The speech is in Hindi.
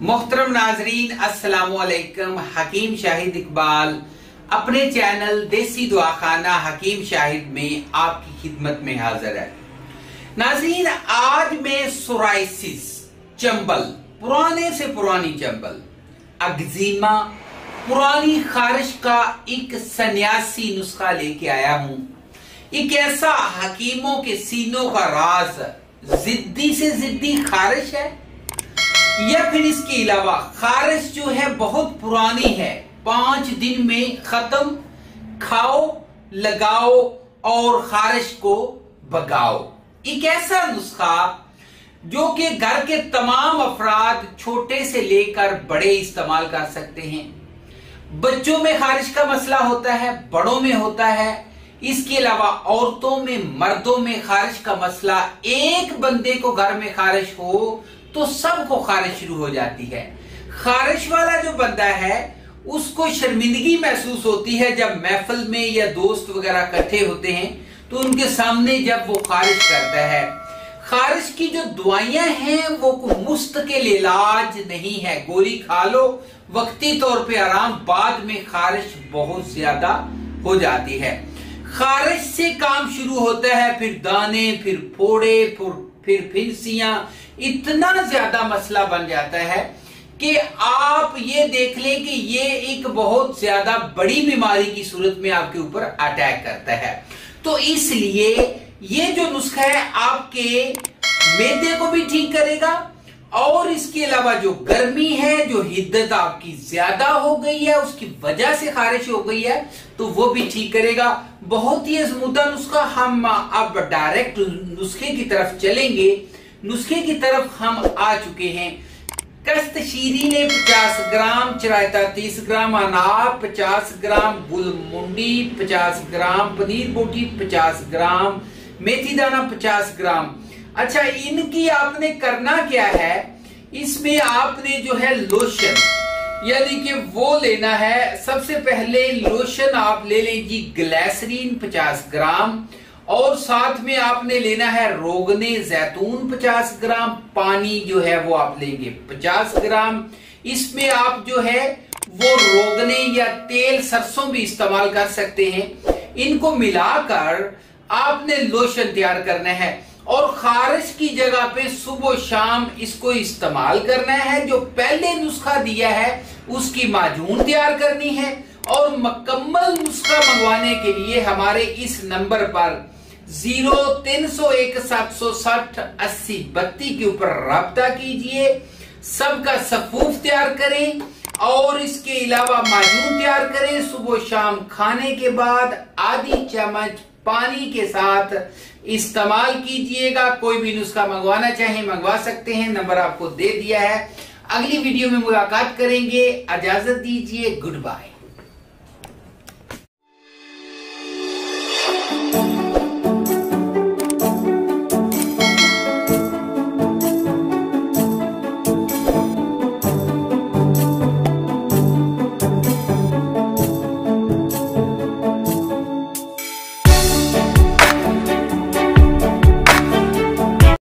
मोहतरम नाजरीन, अस्सलामु अलैकुम। हकीम शाहिद इकबाल अपने चैनल देसी दुआखाना हकीम शाहिद में आपकी खिदमत में हाजिर है। नाजरीन, आज मैं सोराइसिस, चंबल, पुराने से पुरानी चंबल, अग्जिमा, पुरानी खारिश का एक सन्यासी नुस्खा लेके आया हूं। एक ऐसा हकीमों के सीनों का राज, जिद्दी से जिद्दी खारिश है या फिर इसके अलावा खारिश जो है बहुत पुरानी है, 5 दिन में खत्म, खाओ, लगाओ और खारिश को भगाओ। एक ऐसा नुस्खा जो कि घर के तमाम अफराद छोटे से लेकर बड़े इस्तेमाल कर सकते हैं। बच्चों में खारिश का मसला होता है, बड़ों में होता है, इसके अलावा औरतों में, मर्दों में खारिश का मसला। एक बंदे को घर में खारिश हो तो सबको खारिश शुरू हो जाती है। खारिश वाला जो बंदा है उसको शर्मिंदगी महसूस होती है जब महफिल में या दोस्त वगैरह इकट्ठे होते हैं तो उनके सामने जब वो खारिश करता है। खारिश की जो दवाइयां हैं वो मुस्तकिल इलाज नहीं है। गोली खा लो, वक्ती तौर पे आराम, बाद में खारिश बहुत ज्यादा हो जाती है। खारिश से काम शुरू होता है, फिर दाने, फिर फोड़े, फिर फिंसियां, इतना ज्यादा मसला बन जाता है कि आप ये देख लें कि ये एक बहुत ज्यादा बड़ी बीमारी की सूरत में आपके ऊपर अटैक करता है। तो इसलिए ये जो नुस्खा है आपके मैदे को भी ठीक करेगा और इसके अलावा जो गर्मी है, जो हिद्दत आपकी ज्यादा हो गई है, उसकी वजह से खारिश हो गई है, तो वो भी ठीक करेगा। बहुत ही अजमुदा नुस्खा। हम अब डायरेक्ट नुस्खे की तरफ चलेंगे। नुस्खे की तरफ हम आ चुके हैं। कस्त शीरीने 50 ग्राम, चरायता 30 ग्राम, अनार 50 ग्राम, गुलमुंडी 50 ग्राम, पनीर बोटी 50 ग्राम, मेथी दाना 50 ग्राम। अच्छा, इनकी आपने करना क्या है, इसमें आपने जो है लोशन यानी कि वो लेना है। सबसे पहले लोशन आप ले लीजिए ग्लिसरीन 50 ग्राम और साथ में आपने लेना है रोगने जैतून 50 ग्राम। पानी जो है वो आप लेंगे 50 ग्राम। इसमें आप जो है वो रोगने या तेल सरसों भी इस्तेमाल कर सकते हैं। इनको मिलाकर आपने लोशन तैयार करना है और खारिश की जगह पे सुबह शाम इसको इस्तेमाल करना है। जो पहले नुस्खा दिया है उसकी माजून तैयार करनी है और मुकम्मल नुस्खा मंगवाने के लिए हमारे इस नंबर पर 0301 760 80 32 के ऊपर राब्ता कीजिए। सबका सफूफ तैयार करें और इसके अलावा माजून तैयार करें। सुबह शाम खाने के बाद आधी चम्मच पानी के साथ इस्तेमाल कीजिएगा। कोई भी नुस्खा मंगवाना चाहे मंगवा सकते हैं, नंबर आपको दे दिया है। अगली वीडियो में मुलाकात करेंगे। इजाजत दीजिए, गुड बाय।